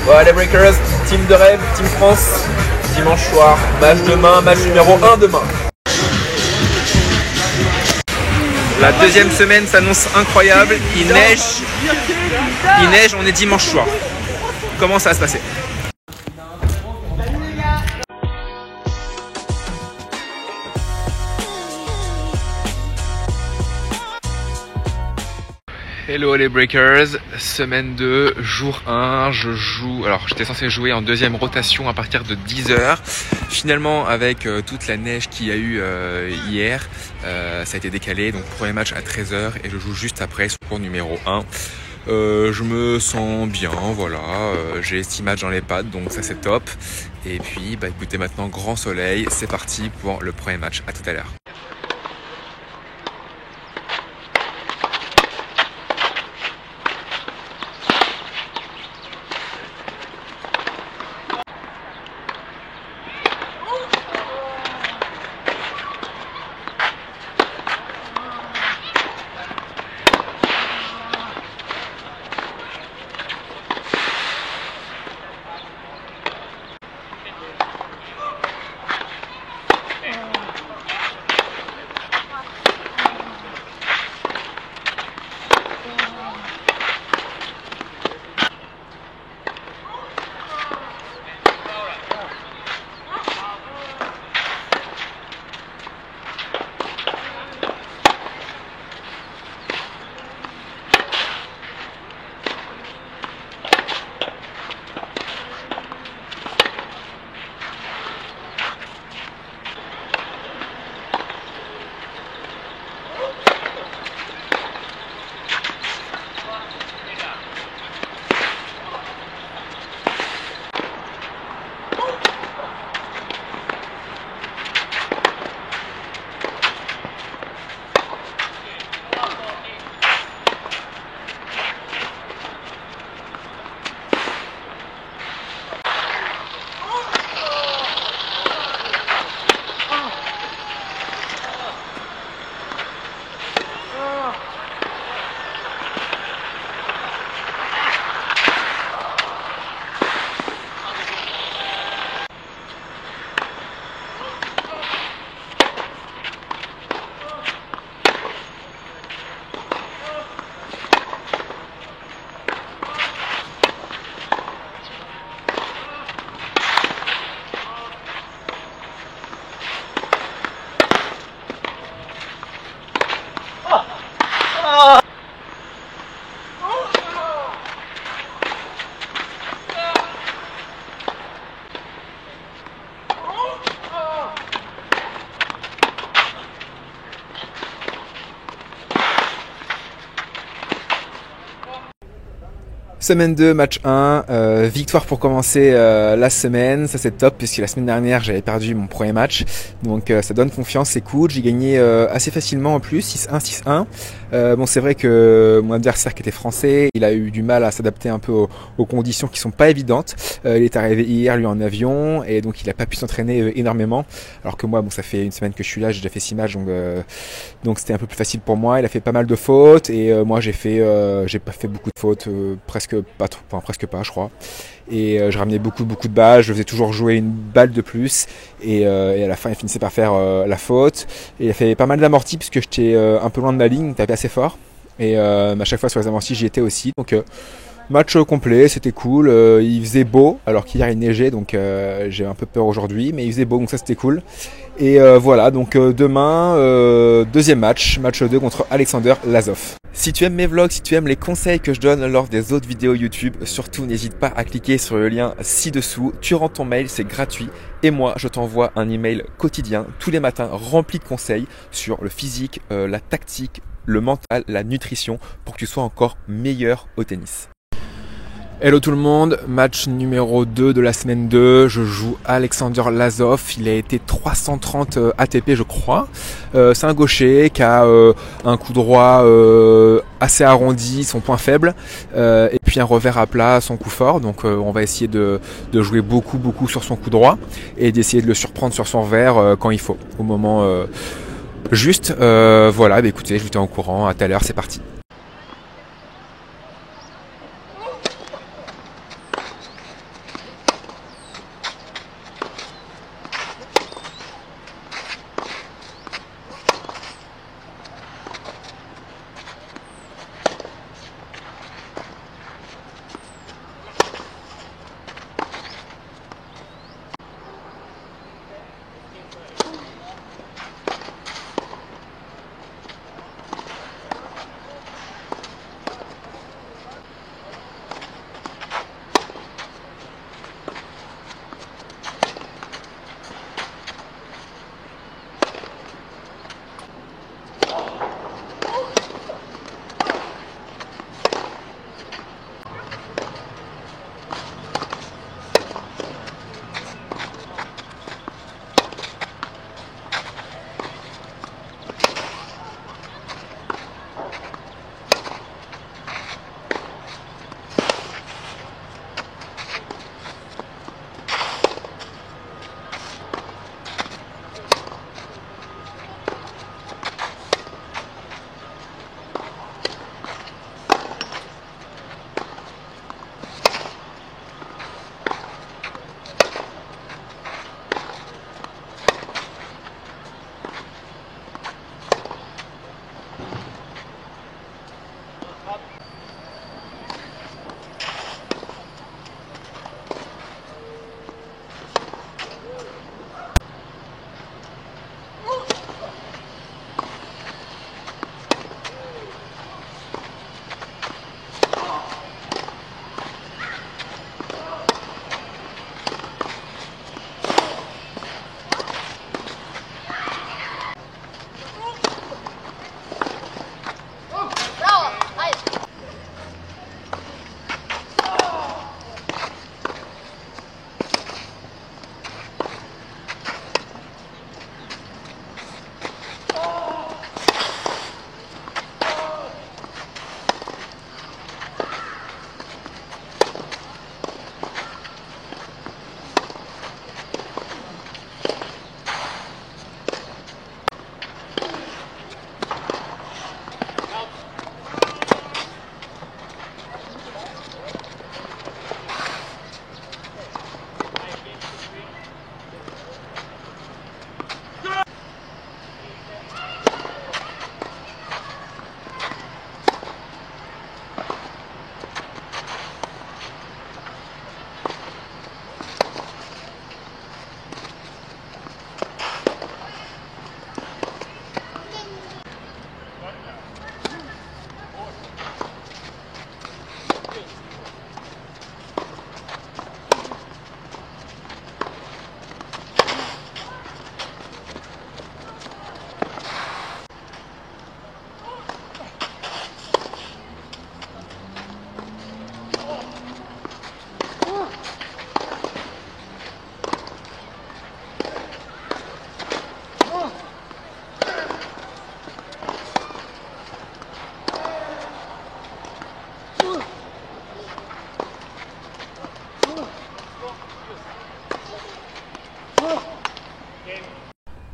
Voilà les Breakers, team de rêve, team France, dimanche soir, match demain, match numéro 1 demain. La deuxième semaine s'annonce incroyable, il neige, on est dimanche soir. Comment ça va se passer? Hello les Breakers, semaine 2, jour 1, je joue, alors j'étais censé jouer en deuxième rotation à partir de 10h. Finalement avec toute la neige qu'il y a eu hier, ça a été décalé, donc premier match à 13h et je joue juste après sur cours numéro 1. Je me sens bien, voilà, j'ai 6 matchs dans les pattes, donc ça c'est top. Et puis bah écoutez, maintenant grand soleil, c'est parti pour le premier match, à tout à l'heure. Semaine 2, match 1, victoire pour commencer la semaine, ça c'est top puisque la semaine dernière j'avais perdu mon premier match, donc ça donne confiance, c'est cool, j'ai gagné assez facilement en plus, 6-1, 6-1. Bon c'est vrai que mon adversaire qui était français, il a eu du mal à s'adapter un peu aux conditions qui sont pas évidentes, il est arrivé hier lui en avion et donc il a pas pu s'entraîner énormément, alors que moi bon ça fait une semaine que je suis là, j'ai déjà fait 6 matchs donc c'était un peu plus facile pour moi, il a fait pas mal de fautes et moi j'ai pas fait beaucoup de fautes, presque pas je crois, et je ramenais beaucoup de balles, je faisais toujours jouer une balle de plus et à la fin il finissait par faire la faute et il a fait pas mal d'amortis puisque j'étais un peu loin de ma ligne, il tapait assez fort et à chaque fois sur les amortis j'y étais aussi, donc match complet, c'était cool, il faisait beau alors qu'hier il neigeait, donc j'ai un peu peur aujourd'hui, mais il faisait beau donc ça c'était cool. Et voilà, donc demain, deuxième match 2 contre Alexander Lazov. Si tu aimes mes vlogs, si tu aimes les conseils que je donne lors des autres vidéos YouTube, surtout n'hésite pas à cliquer sur le lien ci-dessous. Tu rentres ton mail, c'est gratuit. Et moi, je t'envoie un email quotidien, tous les matins, rempli de conseils sur le physique, la tactique, le mental, la nutrition, pour que tu sois encore meilleur au tennis. Hello tout le monde, match numéro 2 de la semaine 2, je joue Alexander Lazov, il a été 330 ATP je crois, c'est un gaucher qui a un coup droit assez arrondi, son point faible, et puis un revers à plat, son coup fort, donc on va essayer de jouer beaucoup sur son coup droit, et d'essayer de le surprendre sur son revers quand il faut, au moment juste, voilà, bah écoutez, je vous tiens au courant, à tout à l'heure, c'est parti.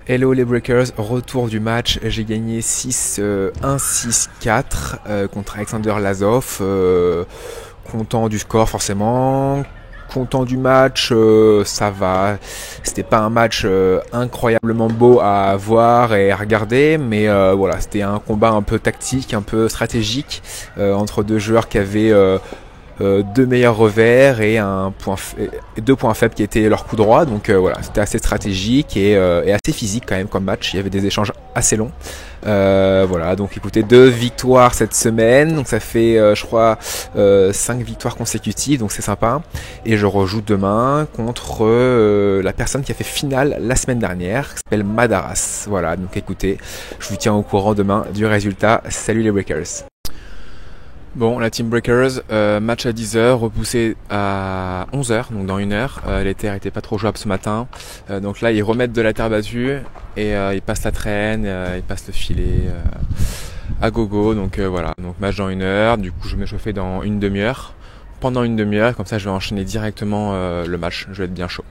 Hello les Breakers, retour du match, j'ai gagné 1-6-4 contre Alexander Lazov, content du score forcément, content du match, ça va, c'était pas un match incroyablement beau à voir et à regarder, mais voilà, c'était un combat un peu tactique, un peu stratégique, entre deux joueurs qui avaient deux meilleurs revers et deux points faibles qui étaient leur coup droit. Donc voilà, c'était assez stratégique et assez physique quand même comme match. Il y avait des échanges assez longs. Voilà, donc écoutez, 2 victoires cette semaine. Donc ça fait, je crois, 5 victoires consécutives. Donc c'est sympa. Et je rejoue demain contre la personne qui a fait finale la semaine dernière, qui s'appelle Madaras. Voilà, donc écoutez, je vous tiens au courant demain du résultat. Salut les Breakers. Bon, la Team Breakers, match à 10h, repoussé à 11h, donc dans 1 heure. Les terres étaient pas trop jouables ce matin. Donc là, ils remettent de la terre battue et ils passent la traîne, ils passent le filet à gogo. Donc voilà, donc match dans 1 heure. Du coup, je vais m'échauffer dans une demi-heure. Pendant une demi-heure, comme ça je vais enchaîner directement le match. Je vais être bien chaud.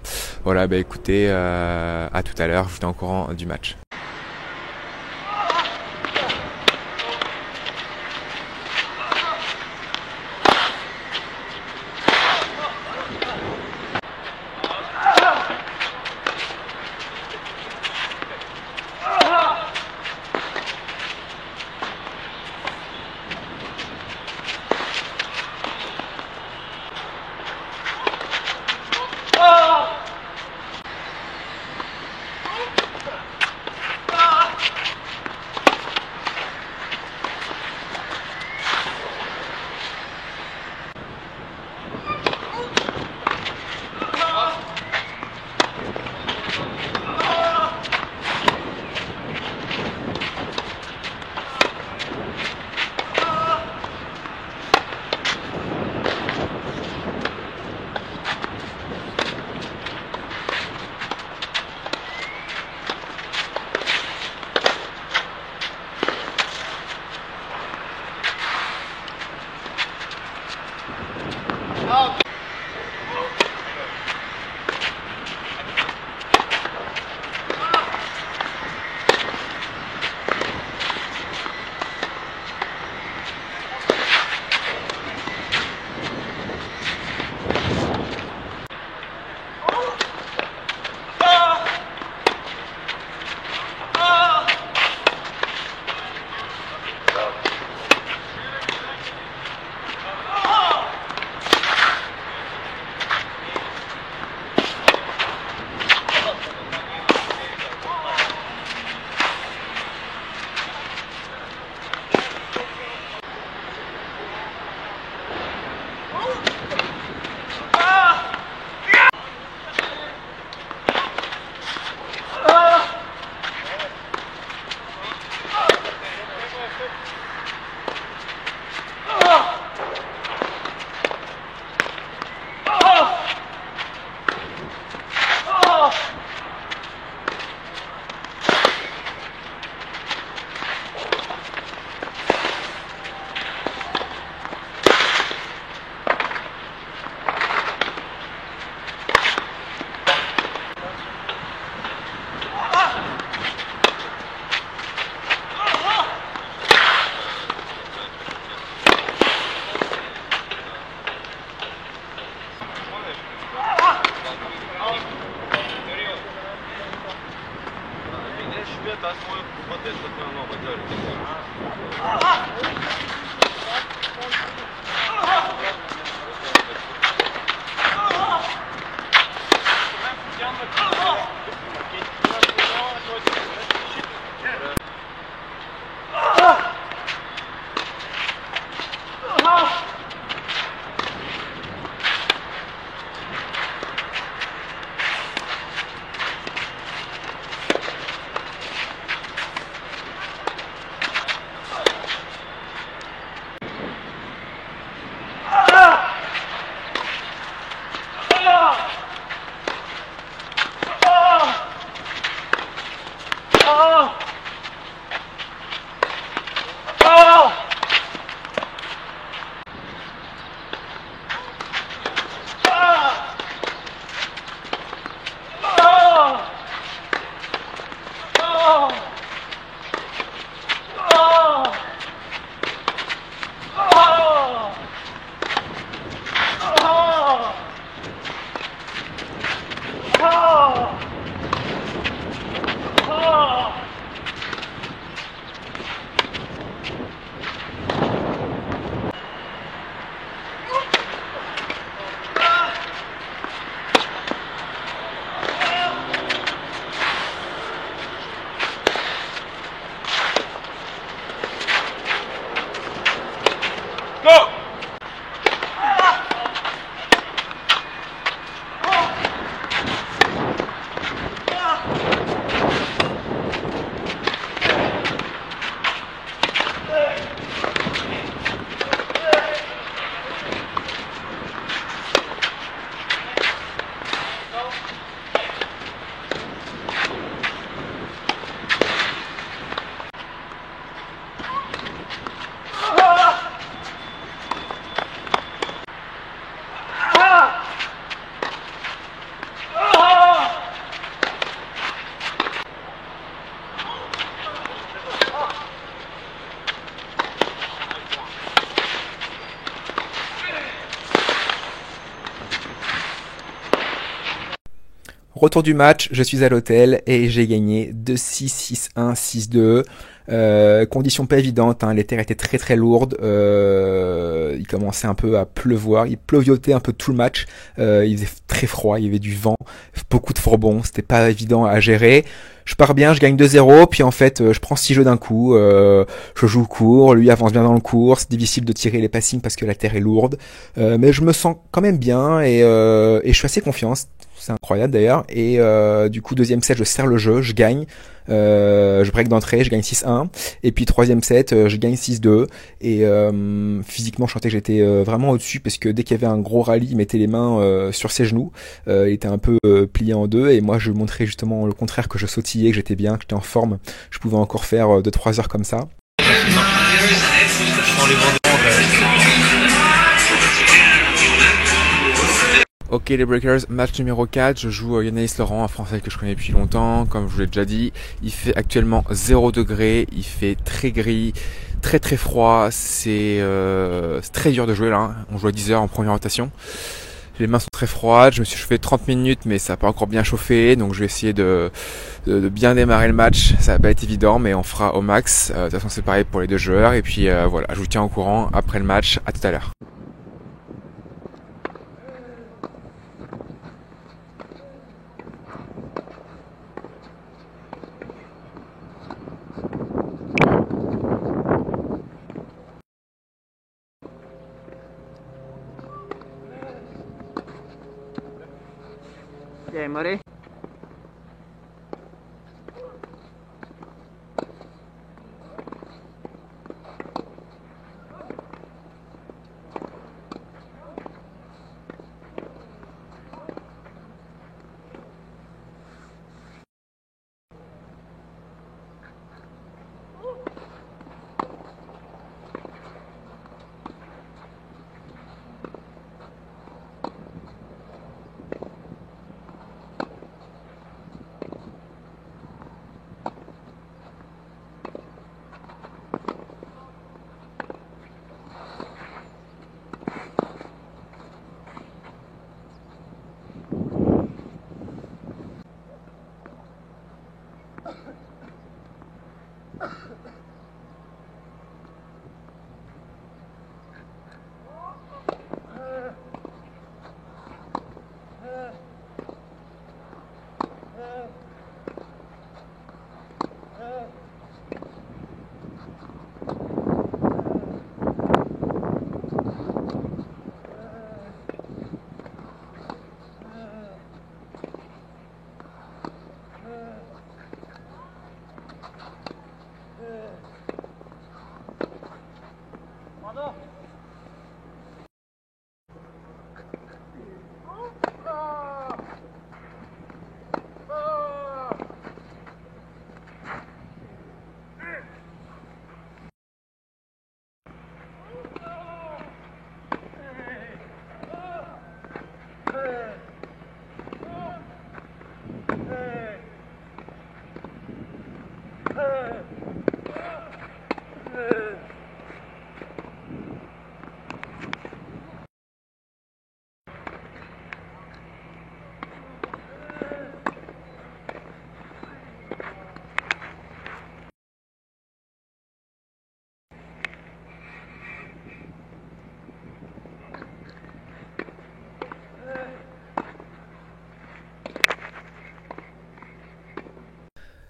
Voilà, bah écoutez, à tout à l'heure, je vous tiens au courant du match. Retour du match, je suis à l'hôtel et j'ai gagné 2-6, 6-1, 6-2. Conditions pas évidentes, hein, les terres étaient très très lourdes, il commençait un peu à pleuvoir, il pleuviotait un peu tout le match, il faisait très froid, il y avait du vent, beaucoup de fourbons, c'était pas évident à gérer. Je pars bien, je gagne 2-0, puis en fait je prends 6 jeux d'un coup, je joue court, lui avance bien dans le court, c'est difficile de tirer les passings parce que la terre est lourde, mais je me sens quand même bien et je suis assez confiant, c'est incroyable d'ailleurs, et du coup deuxième set je serre le jeu, je gagne, je break d'entrée, je gagne 6-1, et puis troisième set je gagne 6-2, et physiquement je sentais que j'étais vraiment au-dessus parce que dès qu'il y avait un gros rallye il mettait les mains sur ses genoux, il était un peu plié en deux, et moi je montrais justement le contraire, que je sautillais, que j'étais bien, que j'étais en forme, je pouvais encore faire 2-3 heures comme ça. Ok les Breakers, match numéro 4, je joue Yannis Laurent, un Français que je connais depuis longtemps, comme je vous l'ai déjà dit. Il fait actuellement 0 degré, il fait très gris, très très froid, c'est très dur de jouer là, hein. On joue à 10 heures en première rotation. Les mains sont très froides, je me suis chauffé 30 minutes mais ça n'a pas encore bien chauffé, donc je vais essayer de bien démarrer le match. Ça va pas être évident mais on fera au max, de toute façon c'est pareil pour les deux joueurs, et puis voilà, je vous tiens au courant après le match, à tout à l'heure. Yeah, Murray.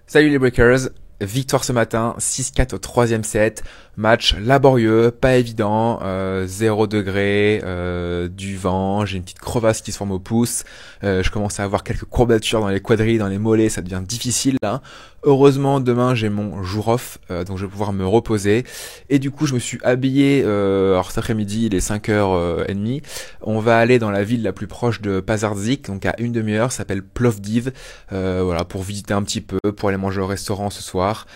Salut les Breakers, victoire ce matin, 6-4 au troisième set, match laborieux, pas évident, 0 degré, du vent, j'ai une petite crevasse qui se forme au pouce, je commence à avoir quelques courbatures dans les quadrilles, dans les mollets, ça devient difficile là. Heureusement demain j'ai mon jour off, donc je vais pouvoir me reposer, et du coup je me suis habillé, alors cet après-midi il est 5h30, on va aller dans la ville la plus proche de Pazardzik, donc à une demi-heure, ça s'appelle Plovdiv, voilà, pour visiter un petit peu, pour aller manger au restaurant ce soir,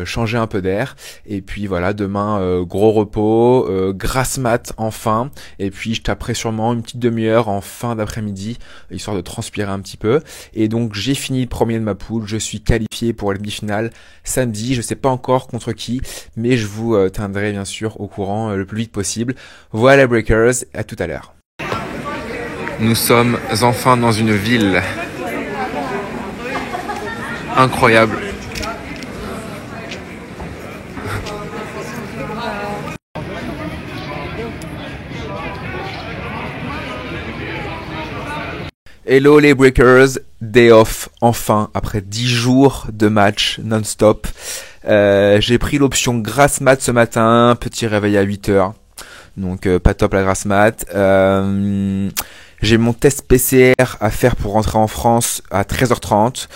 changer un peu d'air, et puis voilà, demain gros repos, grasse mat enfin, et puis je taperai sûrement une petite demi-heure en fin d'après-midi, histoire de transpirer un petit peu, et donc j'ai fini le premier de ma poule, je suis qualifié pour la demi-finale samedi, je sais pas encore contre qui, mais je vous tiendrai bien sûr au courant le plus vite possible. Voilà Breakers, à tout à l'heure. Nous sommes enfin dans une ville Incroyable. Hello les Breakers, day off enfin après 10 jours de match non-stop. J'ai pris l'option grasse mat ce matin, petit réveil à 8h, donc pas top la grasse mat. J'ai mon test PCR à faire pour rentrer en France à 13h30,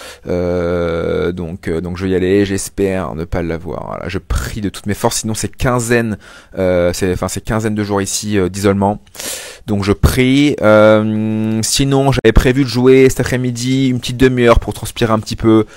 donc je vais y aller. J'espère ne pas l'avoir. Voilà, je prie de toutes mes forces, sinon c'est quinzaine, c'est quinzaine de jours ici d'isolement. Donc je prie. Sinon j'avais prévu de jouer cet après-midi une petite demi-heure pour transpirer un petit peu,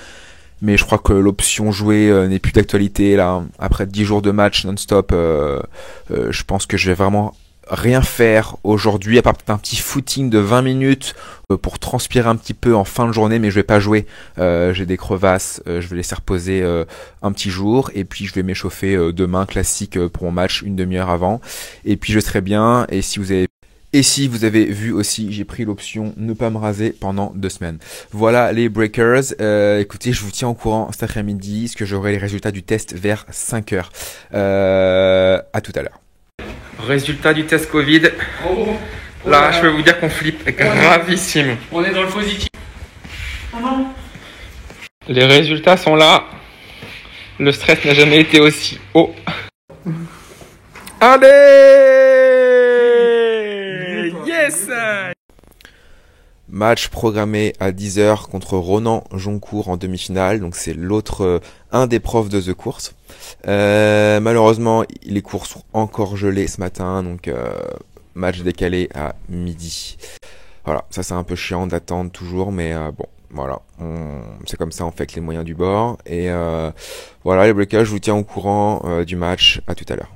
mais je crois que l'option jouer n'est plus d'actualité là. Après 10 jours de match non-stop, je pense que je vais vraiment rien faire aujourd'hui, à part un petit footing de 20 minutes pour transpirer un petit peu en fin de journée, mais je vais pas jouer. J'ai des crevasses, je vais laisser reposer un petit jour, et puis je vais m'échauffer demain, classique pour mon match, une demi-heure avant, et puis je serai bien. Et si vous avez vu aussi, j'ai pris l'option ne pas me raser pendant 2 semaines. Voilà les Breakers. Écoutez, je vous tiens au courant cet après-midi, parce que j'aurai les résultats du test vers 5h. À tout à l'heure. Résultat du test Covid. Là, je peux vous dire qu'on flippe gravissime. On est dans le positif. Les résultats sont là. Le stress n'a jamais été aussi haut. Allez! Yes! Match programmé à 10h contre Ronan Joncourt en demi-finale. Donc c'est l'autre, un des profs de The Course. Malheureusement, les cours sont encore gelés ce matin, donc match décalé à midi. Voilà, ça c'est un peu chiant d'attendre toujours, mais bon, voilà, c'est comme ça, on fait avec les moyens du bord. Et voilà les Breakers, je vous tiens au courant du match. À tout à l'heure.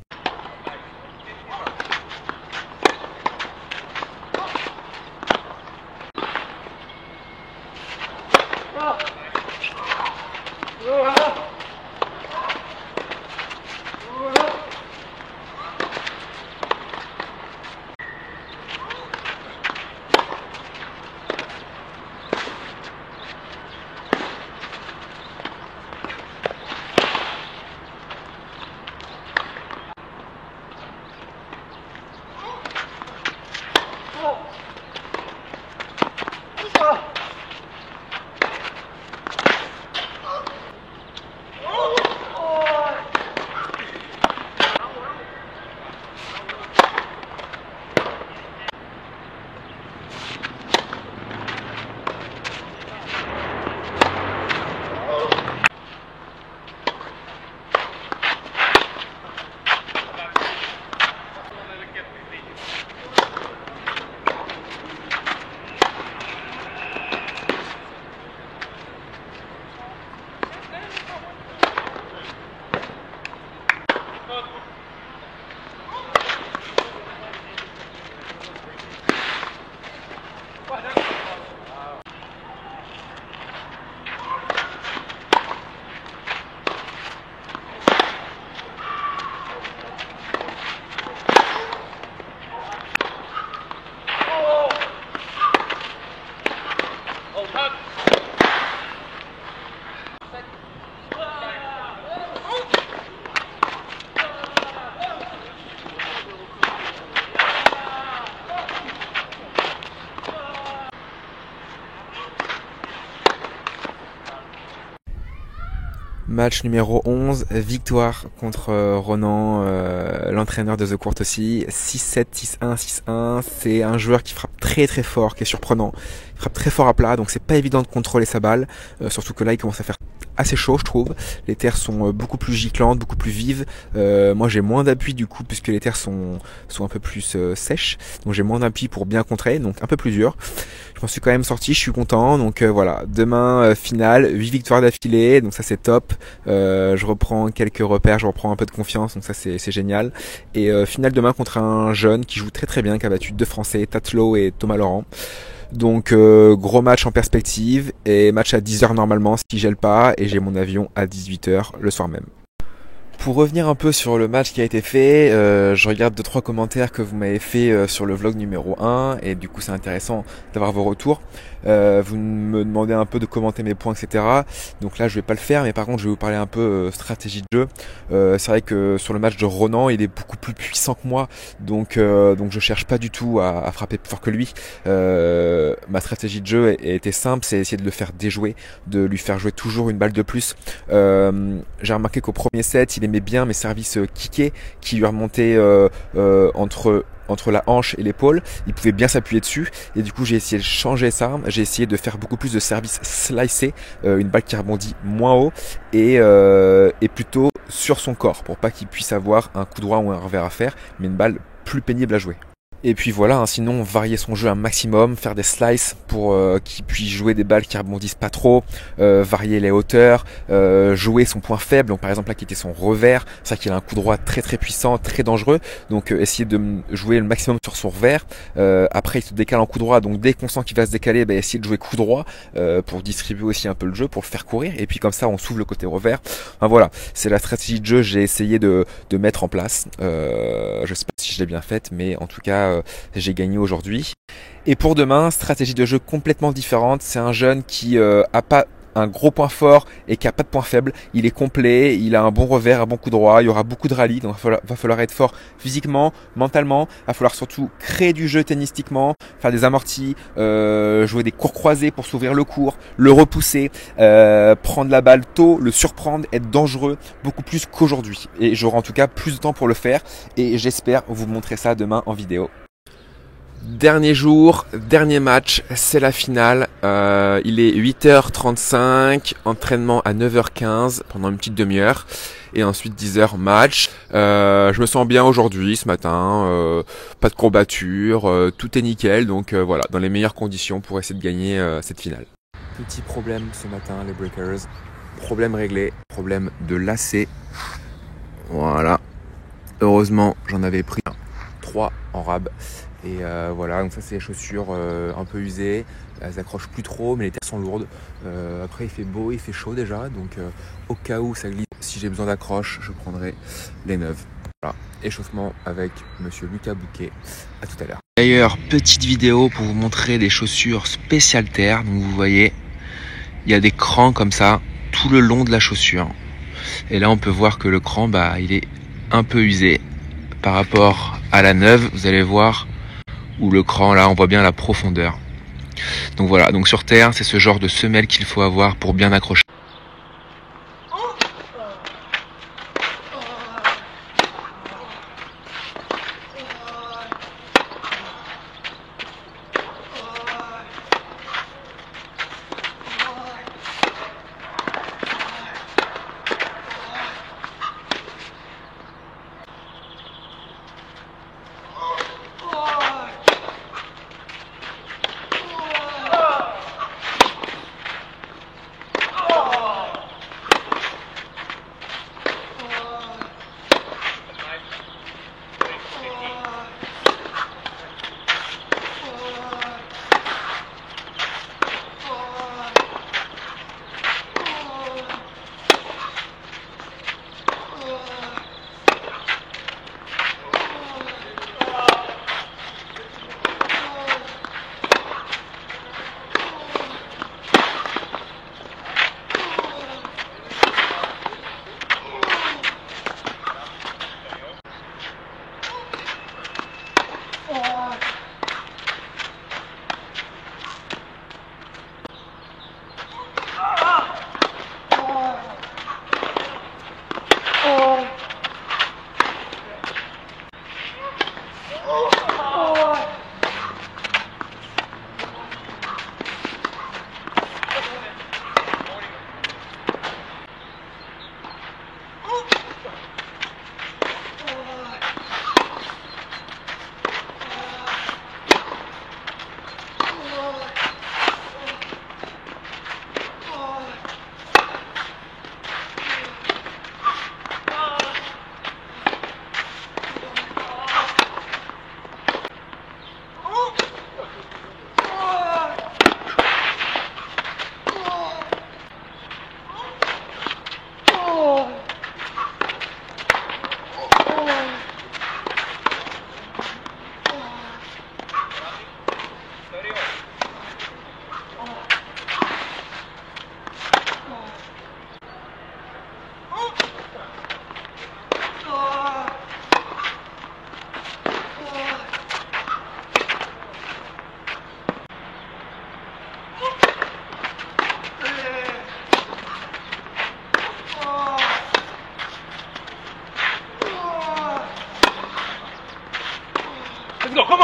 Match numéro 11, victoire contre Ronan, l'entraîneur de The Court aussi, 6-7, 6-1, 6-1. C'est un joueur qui frappe très très fort, qui est surprenant. Il frappe très fort à plat, donc c'est pas évident de contrôler sa balle, surtout que là il commence à faire assez chaud, je trouve. Les terres sont beaucoup plus giclantes, beaucoup plus vives. Moi j'ai moins d'appui du coup, puisque les terres sont un peu plus sèches, donc j'ai moins d'appui pour bien contrer, donc un peu plus dur. Je m'en suis quand même sorti, je suis content. Donc voilà, demain finale, 8 victoires d'affilée, donc ça c'est top. Je reprends quelques repères, je reprends un peu de confiance, donc ça c'est génial. Et finale demain contre un jeune qui joue très très bien, qui a battu 2 Français, Tatlo et Thomas Laurent. Donc gros match en perspective, et match à 10h normalement si je gèle pas, et j'ai mon avion à 18h le soir même. Pour revenir un peu sur le match qui a été fait, je regarde 2-3 commentaires que vous m'avez fait sur le vlog numéro 1 et du coup c'est intéressant d'avoir vos retours. Vous me demandez un peu de commenter mes points, etc. Donc là je vais pas le faire, mais par contre je vais vous parler un peu stratégie de jeu. C'est vrai que sur le match de Ronan, il est beaucoup plus puissant que moi, donc je cherche pas du tout à frapper plus fort que lui. Ma stratégie de jeu était simple, c'est essayer de le faire déjouer, de lui faire jouer toujours une balle de plus. J'ai remarqué qu'au premier set, il aimait bien mes services kickés qui lui remontaient entre la hanche et l'épaule. Il pouvait bien s'appuyer dessus et du coup j'ai essayé de changer ça. J'ai essayé de faire beaucoup plus de services slicés, une balle qui rebondit moins haut et plutôt sur son corps pour pas qu'il puisse avoir un coup droit ou un revers à faire, mais une balle plus pénible à jouer. Et puis voilà, sinon varier son jeu un maximum, faire des slices pour qu'il puisse jouer des balles qui rebondissent pas trop, varier les hauteurs, jouer son point faible, donc par exemple là qui était son revers, c'est vrai qu'il a un coup droit très très puissant, très dangereux, donc essayer de jouer le maximum sur son revers. Après il se décale en coup droit, donc dès qu'on sent qu'il va se décaler, essayer de jouer coup droit pour distribuer aussi un peu le jeu, pour le faire courir, et puis comme ça on s'ouvre le côté revers. Enfin voilà, c'est la stratégie de jeu que j'ai essayé de mettre en place. Je sais pas si je l'ai bien faite, mais en tout cas j'ai gagné aujourd'hui. Et pour demain, stratégie de jeu complètement différente. C'est un jeune qui a pas un gros point fort et qui a pas de point faible. Il est complet, il a un bon revers, un bon coup droit. Il y aura beaucoup de rallyes, donc va falloir être fort physiquement, mentalement. Va falloir surtout créer du jeu tennistiquement, faire des amortis, jouer des cours croisés pour s'ouvrir le court, le repousser, prendre la balle tôt, le surprendre, être dangereux, beaucoup plus qu'aujourd'hui. Et j'aurai en tout cas plus de temps pour le faire et j'espère vous montrer ça demain en vidéo. Dernier jour, dernier match, c'est la finale. Il est 8h35, entraînement à 9h15 pendant une petite demi-heure et ensuite 10h match. Je me sens bien aujourd'hui, ce matin, pas de courbature, tout est nickel, donc voilà, dans les meilleures conditions pour essayer de gagner cette finale. Petit problème ce matin, les breakers. Problème réglé, problème de lacet. Voilà. Heureusement, j'en avais pris 3 en rab. Et voilà, donc ça c'est les chaussures un peu usées, elles accrochent plus trop mais les terres sont lourdes. Après il fait beau, il fait chaud déjà, donc au cas où ça glisse, si j'ai besoin d'accroche, je prendrai les neuves. Voilà, échauffement avec monsieur Lucas Bouquet, à tout à l'heure. D'ailleurs, petite vidéo pour vous montrer des chaussures spéciales terre, donc vous voyez, il y a des crans comme ça tout le long de la chaussure. Et là on peut voir que le cran, il est un peu usé par rapport à la neuve, vous allez voir. Où le cran, là, on voit bien la profondeur. Donc voilà, donc sur terre, c'est ce genre de semelle qu'il faut avoir pour bien accrocher.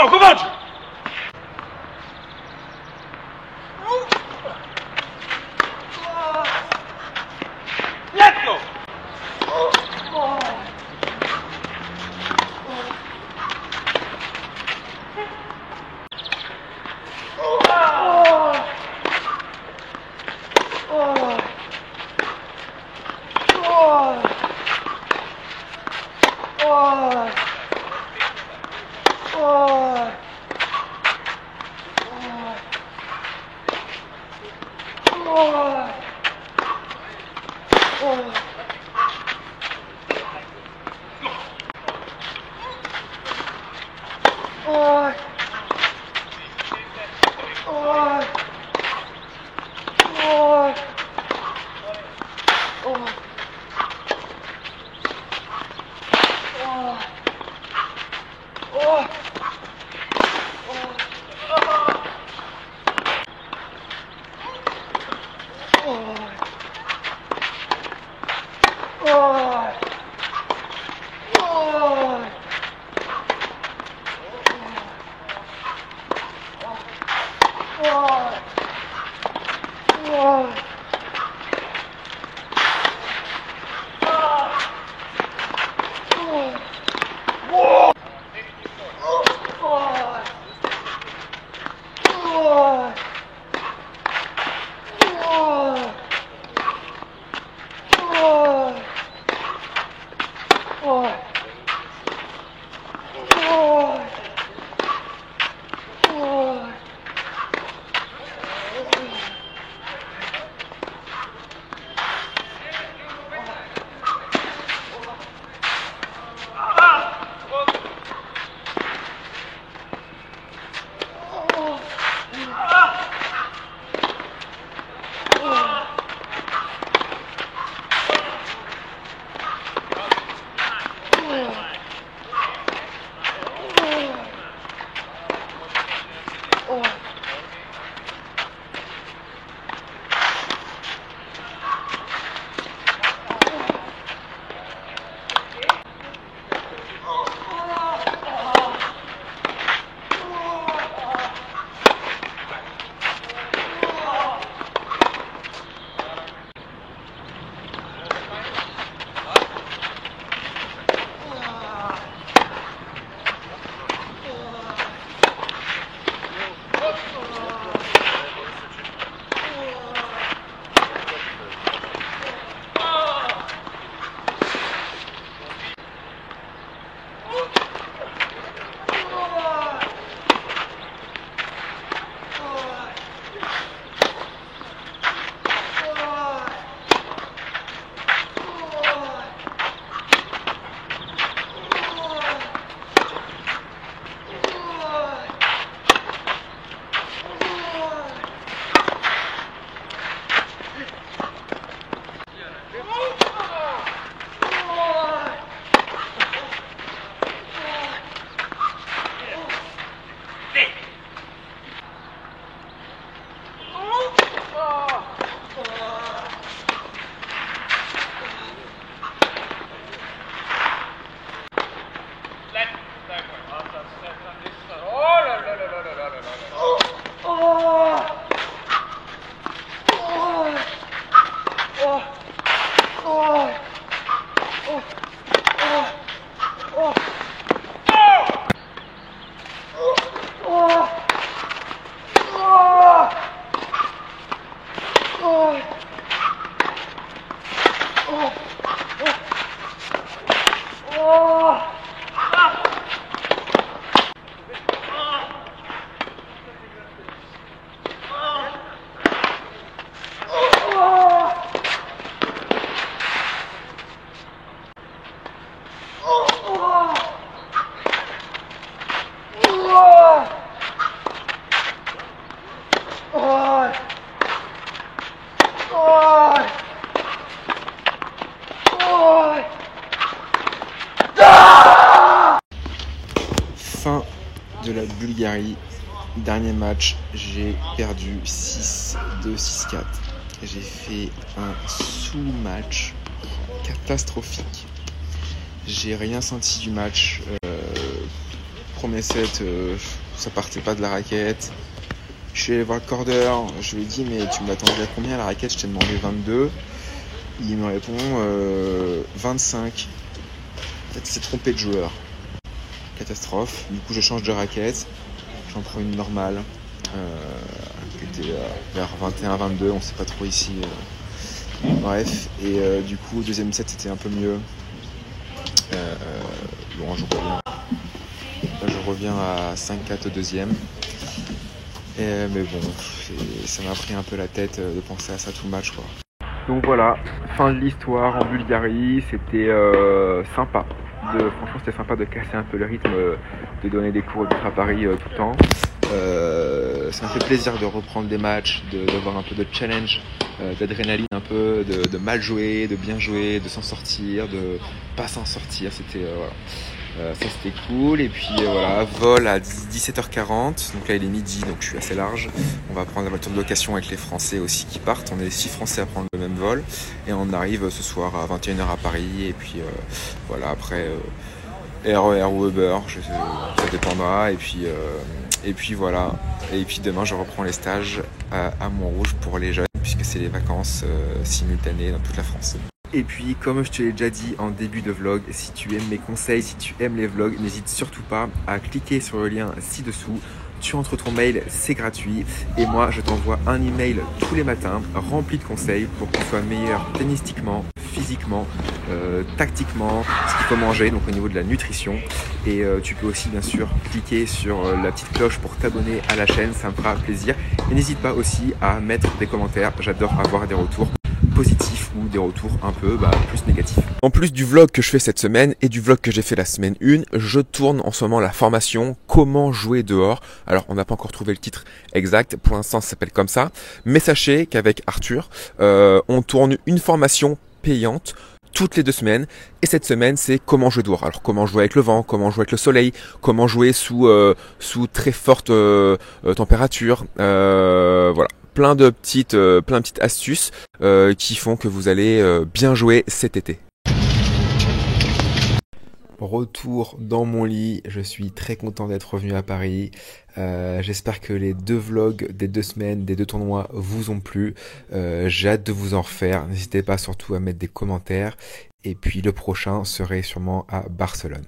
Kovac! Let's go! Fin de la Bulgarie. Dernier match, j'ai perdu 6-2, 6-4. J'ai fait un sous-match catastrophique. J'ai rien senti du match. premier set, ça partait pas de la raquette. Je suis allé voir le cordeur, je lui ai dit mais tu m'attendais à combien la raquette? Je t'ai demandé 22. Il me répond 25. En fait, il s'est trompé de joueur. Catastrophe. Du coup, je change de raquette. J'en prends une normale. Qui était vers 21-22, on sait pas trop ici. Bref. Et du coup, deuxième set, c'était un peu mieux. Bon, je reviens à 5-4 au deuxième. Mais bon, ça m'a pris un peu la tête de penser à ça tout le match, quoi. Donc voilà, fin de l'histoire en Bulgarie, c'était sympa. Franchement, c'était sympa de casser un peu le rythme, de donner des cours à Paris tout le temps. Ça m'a fait plaisir de reprendre des matchs, d'avoir un peu de challenge, d'adrénaline un peu, de mal jouer, de bien jouer, de s'en sortir, de pas s'en sortir. C'était ça c'était cool. Et puis voilà, vol à 17h40, donc là il est midi, donc je suis assez large. On va prendre la voiture de location avec les Français aussi qui partent. On est 6 Français à prendre le même vol et on arrive ce soir à 21h à Paris. Et puis voilà, après RER ou Uber, ça dépendra. Et puis voilà. Et puis demain je reprends les stages à Montrouge pour les jeunes, puisque c'est les vacances simultanées dans toute la France. Et puis, comme je te l'ai déjà dit en début de vlog, si tu aimes mes conseils, si tu aimes les vlogs, n'hésite surtout pas à cliquer sur le lien ci-dessous. Tu entres ton mail, c'est gratuit. Et moi, je t'envoie un email tous les matins rempli de conseils pour que tu sois meilleur tennistiquement, physiquement, tactiquement, ce qu'il faut manger, donc au niveau de la nutrition. Et tu peux aussi, bien sûr, cliquer sur la petite cloche pour t'abonner à la chaîne, ça me fera plaisir. Et n'hésite pas aussi à mettre des commentaires, j'adore avoir des retours positifs ou des retours un peu plus négatifs. En plus du vlog que je fais cette semaine et du vlog que j'ai fait la semaine 1, je tourne en ce moment la formation Comment jouer dehors. Alors on n'a pas encore trouvé le titre exact, pour l'instant ça s'appelle comme ça, mais sachez qu'avec Arthur, on tourne une formation payante toutes les 2 semaines, et cette semaine c'est comment jouer dehors. Alors comment jouer avec le vent, comment jouer avec le soleil, comment jouer sous très forte température, voilà. Plein de petites astuces qui font que vous allez bien jouer cet été. Retour dans mon lit, je suis très content d'être revenu à Paris. J'espère que les 2 vlogs des 2 semaines, des 2 tournois vous ont plu. J'ai hâte de vous en refaire. N'hésitez pas surtout à mettre des commentaires. Et puis le prochain serait sûrement à Barcelone.